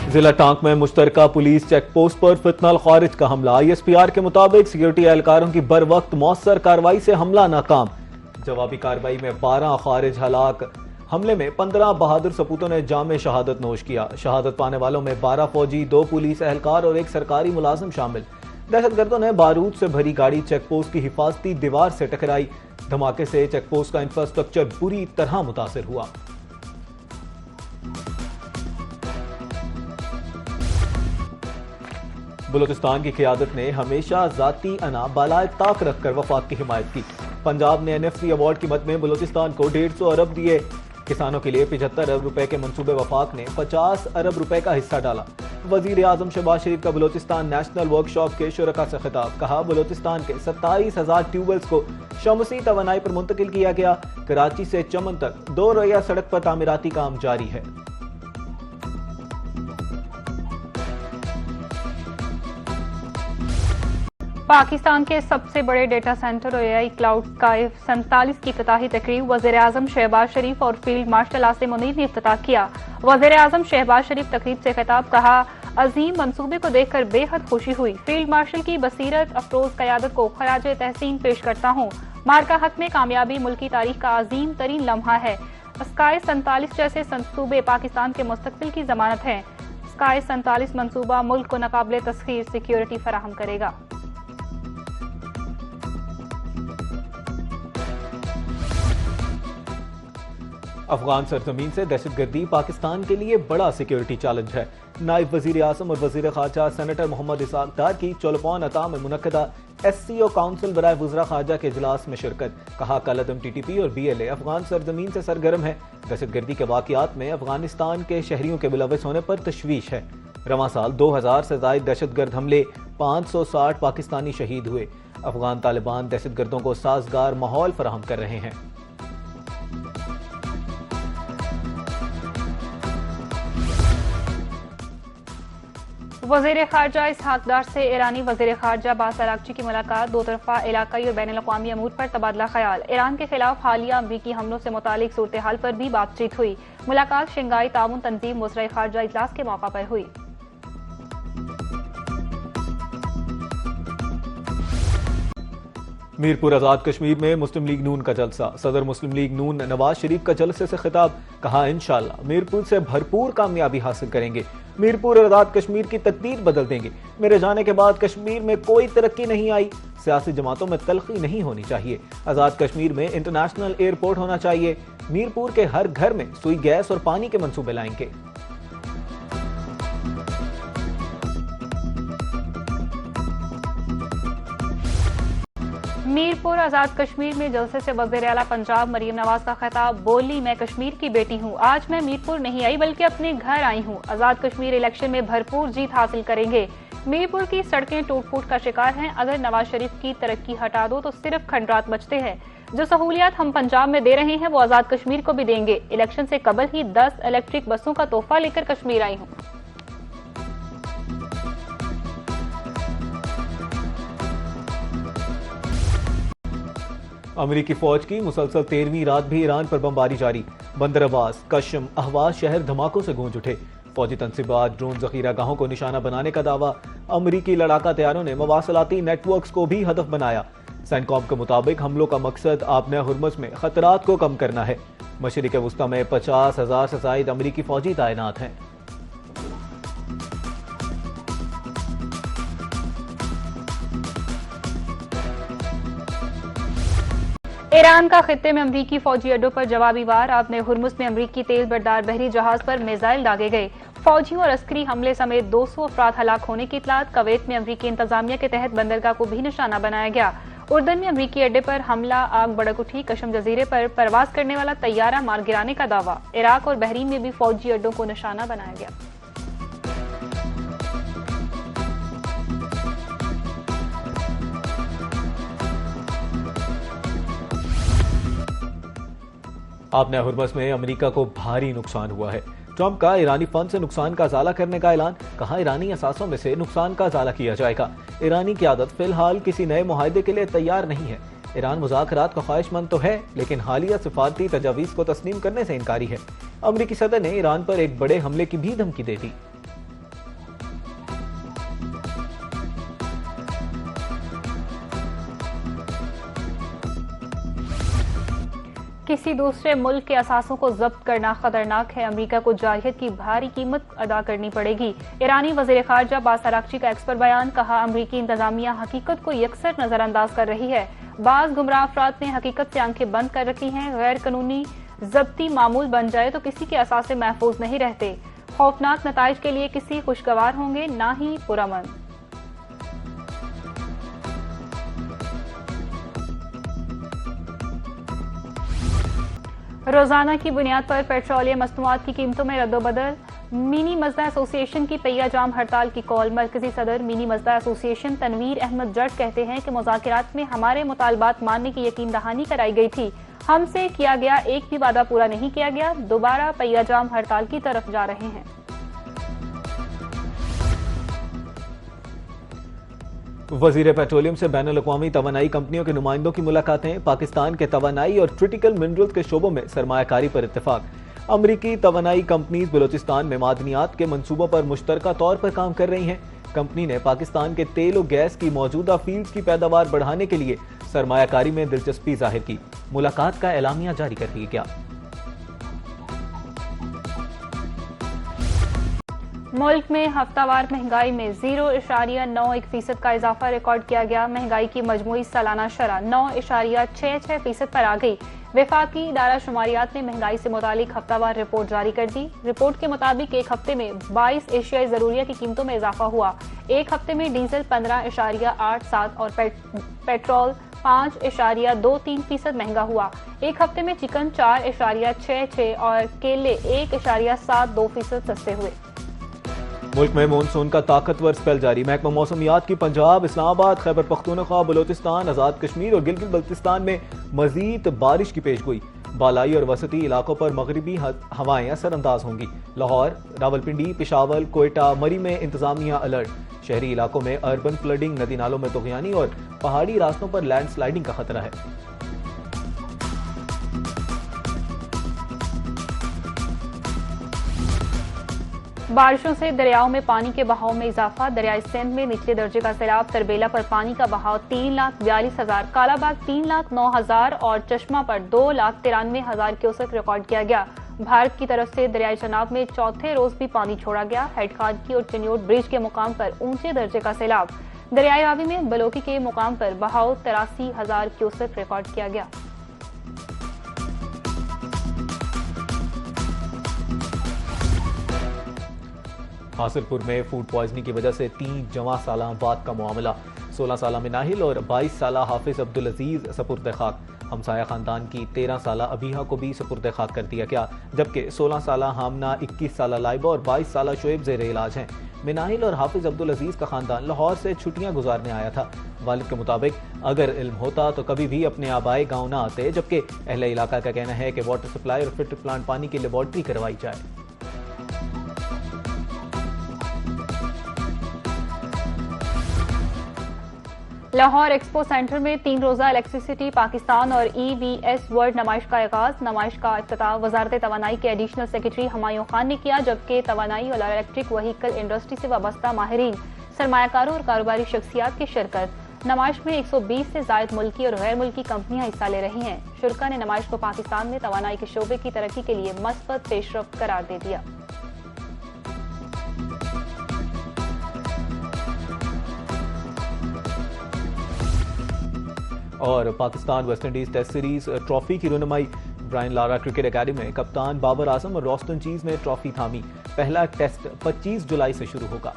जिला टांक में मुश्तरका police check post पर फितनल खारिज का हमला। ISPR के मुताबिक सिक्योरिटी एहलकारों की बर वक्त मौसर कार्रवाई से हमला नाकाम। जवाबी कार्रवाई में 12 खारिज हलाक। हमले में 15 बहादुर सपूतों ने जाम शहादत नोश किया। शहादत पाने वालों में 12 फौजी, 2 पुलिस एहलकार और 1 सरकारी मुलाजिम शामिल। दहशतगर्दों ने बारूद से भरी गाड़ी चेक पोस्ट की हिफाजती दीवार से टकराई। धमाके से चेक पोस्ट का इंफ्रास्ट्रक्चर बुरी तरह मुतासिर हुआ। बलूचिस्तान की क़यादत ने हमेशा जाती अना बालाए ताक रखकर वफाक की हिमायत की। पंजाब ने NFC अवार्ड की मद में बलूचिस्तान को 150 अरब दिए। किसानों के लिए 75 अरब रुपए के मंसूबे वफाक ने 50 अरब रुपए का हिस्सा डाला। वजीर आजम शहबाज शरीफ का बलूचिस्तान नेशनल वर्कशॉप के शुरका से खिताब। कहा, बलूचिस्तान के 27,000 ट्यूबवेल्स को शमसी तवानाई पर मुंतकिल किया गया। कराची से चमन तक 2 रोया सड़क पर तामीराती काम जारी है। पाकिस्तान के सबसे बड़े डेटा सेंटर और AI क्लाउड स्काई 47 की इफ्तिताही तकरीब वज़ीर आज़म शहबाज शरीफ और फील्ड मार्शल आसिम मुनीर ने इफ्तिताह किया। वज़ीर आज़म शहबाज शरीफ तकरीब से खिताब। कहा, अजीम मंसूबे को देखकर बेहद खुशी हुई। फील्ड मार्शल की बसीरत अफरोज क़यादत को खराज तहसीन पेश करता हूँ। मार्का हक में कामयाबी मुल्की तारीख का अजीम तरीन लम्हा है। स्काई 47 जैसे मंसूबे पाकिस्तान के मुस्तकबिल की जमानत है। स्काई 47 मंसूबा मुल्क को नाकाबिले तस्खीर सिक्योरिटी फराहम करेगा। अफगान सरजमीन से दहशतगर्दी पाकिस्तान के लिए बड़ा सिक्योरिटी चैलेंज है। नायब वजीर आज़म और वजीर खारजा सेनेटर मोहम्मद इसाक डार की चौलपौन अता में मुनक्कदा SCO काउंसिल बराए वज़रा खारजा के इजलास में शिरकत। कहा, कलअदम TTP और BLA अफगान सरजमीन से सरगर्म है। दहशतगर्दी के वाक़यात में अफगानिस्तान के शहरियों के मुलव्वस होने पर तशवीश है। रवां साल 2000 से ज़ायद दहशतगर्द हमले, 560 पाकिस्तानी शहीद हुए। अफगान तालिबान दहशतगर्दों को साजगार माहौल फराहम कर रहे हैं। वज़ीर खारजा इसहाक डार से ईरानी वज़ीर खारजा अब्बास अरागची की मुलाकात। 2 तरफ़ा इलाकाई और बैनुल अक़वामी अमूर पर तबादला ख्याल। ईरान के खिलाफ हालिया अमरीकी हमलों से मुतालिक सूरत हाल पर भी बातचीत हुई। मुलाकात शंघाई ताउन तंजीम वज़राए खारजा इजलास के मौका पर हुई। मीरपुर आजाद कश्मीर में मुस्लिम लीग नून का जलसा। सदर मुस्लिम लीग नून नवाज शरीफ का जलसे से खिताब। कहा, इंशाअल्लाह मीरपुर से भरपूर कामयाबी हासिल करेंगे। मीरपुर और आजाद कश्मीर की तकदीर बदल देंगे। मेरे जाने के बाद कश्मीर में कोई तरक्की नहीं आई। सियासी जमातों में तलखी नहीं होनी चाहिए। आजाद कश्मीर में इंटरनेशनल एयरपोर्ट होना चाहिए। मीरपुर के हर घर में सुई गैस और पानी के मंसूबे लाएंगे। मीरपुर आजाद कश्मीर में जलसे से वज़ीर आला पंजाब मरीम नवाज का खिताब। बोली, मैं कश्मीर की बेटी हूँ। आज मैं मीरपुर नहीं आई बल्कि अपने घर आई हूँ। आजाद कश्मीर इलेक्शन में भरपूर जीत हासिल करेंगे। मीरपुर की सड़कें टूट फूट का शिकार हैं। अगर नवाज शरीफ की तरक्की हटा दो तो सिर्फ खंडरात बचते हैं। जो सहूलियात हम पंजाब में दे रहे हैं वो आजाद कश्मीर को भी देंगे। इलेक्शन से कबल ही 10 इलेक्ट्रिक बसों का तोहफा लेकर कश्मीर आई हूँ। अमरीकी फौज की मुसलसल 13वीं रात भी ईरान पर बमबारी जारी। बंदर अब्बास, कशम, अहवाज शहर धमाकों से गूंज उठे। फौजी तनसीबात, ड्रोन जखीरा गाहों को निशाना बनाने का दावा। अमरीकी लड़ाका तैयारों ने मवासलाती नेटवर्क्स को भी हदफ बनाया। सैनकॉम के मुताबिक हमलों का मकसद आपने हुर्मुज़ में खतरात को कम करना है। मशरिक़ वुस्ता में 50,000 से ज़ायद अमरीकी फौजी तैनात हैं। ईरान का खित्ते में अमरीकी फौजी अड्डों पर जवाबी वार। आपने हुर्मुज़ में अमरीकी तेल बरदार बहरी जहाज पर मिसाइल दागे गए। फौजियों और अस्करी हमले समेत 200 अफराद हलाक होने की इतलात। कवैत में अमरीकी इंतजामिया के तहत बंदरगाह को भी निशाना बनाया गया। उर्दन में अमरीकी अड्डे पर हमला, आग भड़क उठी। कशम जजीरे पर परवाज करने वाला तैयारा मार गिराने का दावा। इराक और बहरीन में भी फौजी अड्डों को निशाना बनाया गया। आपने हुर्मुज़ में अमेरिका को भारी नुकसान हुआ है। ट्रंप का ईरानी फंड से नुकसान का इजाला करने का ऐलान। कहा, ईरानी असासों में से नुकसान का इजाला किया जाएगा। ईरानी क़यादत फिलहाल किसी नए मुआहदे के लिए तैयार नहीं है। ईरान मुज़ाकरात का ख्वाहिशमंद तो है, लेकिन हालिया सिफारती तजावीज़ को तस्लीम करने से इनकारी है। अमरीकी सदर ने ईरान पर एक बड़े हमले की भी धमकी दे दी। किसी दूसरे मुल्क के असासों को जब्त करना खतरनाक है। अमेरिका को जायहत की भारी कीमत अदा करनी पड़ेगी। ईरानी वजीर खारजा अब्बास अरागची का एक्सपर्ट बयान। कहा, अमेरिकी इंतजामिया हकीकत को यकसर नजरअंदाज कर रही है। बाज गुमराह अफराद ने हकीकत से आंखें बंद कर रखी हैं। गैर कानूनी जब्ती मामूल बन जाए तो किसी के असासे महफूज नहीं रहते। खौफनाक नताइज के लिए किसी खुशगवार होंगे, ना ही पुरअमन। रोजाना की बुनियाद पर पेट्रोलियम मसनूआत की कीमतों में रद्दोबदल। मिनी मजदा एसोसिएशन की पहिया जाम हड़ताल की कॉल। मरकजी सदर मिनी मजदा एसोसिएशन तनवीर अहमद जट कहते हैं कि मुज़ाकरात में हमारे मुतालबात मानने की यकीन दहानी कराई गई थी। हमसे किया गया एक भी वादा पूरा नहीं किया गया। दोबारा पहिया जाम हड़ताल की तरफ जा रहे हैं। वजीर पेट्रोलियम से बैनुल-अक़वामी तवानाई कंपनियों के नुमाइंदों की मुलाकातें। पाकिस्तान के तवानाई और क्रिटिकल मिनरल्स के शोबों में सरमायाकारी पर इत्तेफाक। अमरीकी तवानाई कंपनीज बलोचिस्तान में मादनियात के मंसूबों पर मुश्तरका तौर पर काम कर रही हैं। कंपनी ने पाकिस्तान के तेल और गैस की मौजूदा फील्ड्स की पैदावार बढ़ाने के लिए सरमायाकारी में दिलचस्पी जाहिर की। मुलाकात का एलामिया जारी कर दिया गया। मुल्क में हफ्तावार महंगाई में 0.91% का इजाफा रिकॉर्ड किया गया। महंगाई की मजमूई सालाना शरह 9.66% पर आ गई। वफाकी इदारा शुमारियात ने महंगाई से मुतालिक हफ्तावार रिपोर्ट जारी कर दी। रिपोर्ट के मुताबिक एक हफ्ते में 22 एशियाई जरूरिया की कीमतों में इजाफा हुआ। एक हफ्ते में डीजल 15.87 और पेट्रोल 5.23% महंगा हुआ। एक हफ्ते में चिकन 4.66 और केले 1.72% सस्ते हुए। मुल्क में मानसून का ताकतवर स्पेल जारी। महकमा मौसमियात की पंजाब, इस्लामाबाद, खैबर पख्तूनख्वा, बलोचिस्तान, आजाद कश्मीर और गिलगित बल्तिस्तान में मजीद बारिश की पेशगोई। बालाई और वसती इलाकों पर मगरिबी हवाएं असरअंदाज होंगी। लाहौर, रावलपिंडी, पेशावर, कोयटा, मरी में इंतजामिया अलर्ट। शहरी इलाकों में अर्बन फ्लडिंग, नदी नालों में तुगयानी और पहाड़ी रास्तों पर लैंडस्लाइडिंग का खतरा है। बारिशों से दरियाओं में पानी के बहाव में इजाफा। दरियाई सिंध में निचले दर्जे का सैलाब। तरबेला पर पानी का बहाव 3,42,000, कालाबाग 3,09,000 और चश्मा पर 2,93,000 क्यूसेक रिकॉर्ड किया गया। भारत की तरफ से दरियाई चनाब में चौथे रोज भी पानी छोड़ा गया। हेडखानकी और चिन्योट ब्रिज के मुकाम पर ऊंचे दर्जे का सैलाब। दरियाई रावी में बलोकी के मुकाम पर बहाव 83,000 क्यूसेक रिकॉर्ड किया गया। हासिलपुर में फूड पॉइजनिंग की वजह से 3 जवां साला बाद का मामला। 16 साला मिनाहिल और 22 साला हाफिज अब्दुल अजीज सपुर्द खाक। हमसाया खानदान की 13 साला अबीहा को भी सपुर्द खाक कर दिया गया, जबकि 16 साला हामना, 21 साला लाइबा और 22 साला शोएब ज़ेर इलाज हैं। मिनाहिल और हाफिज अब्दुल अजीज का खानदान लाहौर से छुट्टियां गुजारने आया था। वालिद के मुताबिक अगर इल्म होता तो कभी भी अपने आबाए गाँव न आते, जबकि अहले इलाका का कहना है कि वाटर सप्लाई और फिल्टर प्लांट पानी की लेबॉर्ट्री करवाई जाए। लाहौर एक्सपो सेंटर में 3 रोजा इलेक्ट्रिसिटी पाकिस्तान और EVS वर्ल्ड नुमाइश का आगाज। नुमाइश का इफ्तिताह वजारत तवानाई के एडिशनल सेक्रेटरी हुमायूं खान ने किया, जबकि तवानाई और इलेक्ट्रिक व्हीकल इंडस्ट्री से वाबस्ता माहिरीन, सरमायाकारों और कारोबारी शख्सियात की शिरकत। नुमाइश में 120 से जायद मुल्की और गैर मुल्की कंपनियां हिस्सा ले रही हैं। शुरका ने नुमाइश को पाकिस्तान में तवानाई के शोबे की तरक्की के लिए मस्बत पेशरफ्त करार दे दिया। और Pakistan West Indies test series trophy की रुनमाई। ब्रायन लारा क्रिकेट एकेडमी में कप्तान बाबर आजम और रोस्टन चीज ने ट्रॉफी थामी। पहला टेस्ट 25 जुलाई से शुरू होगा।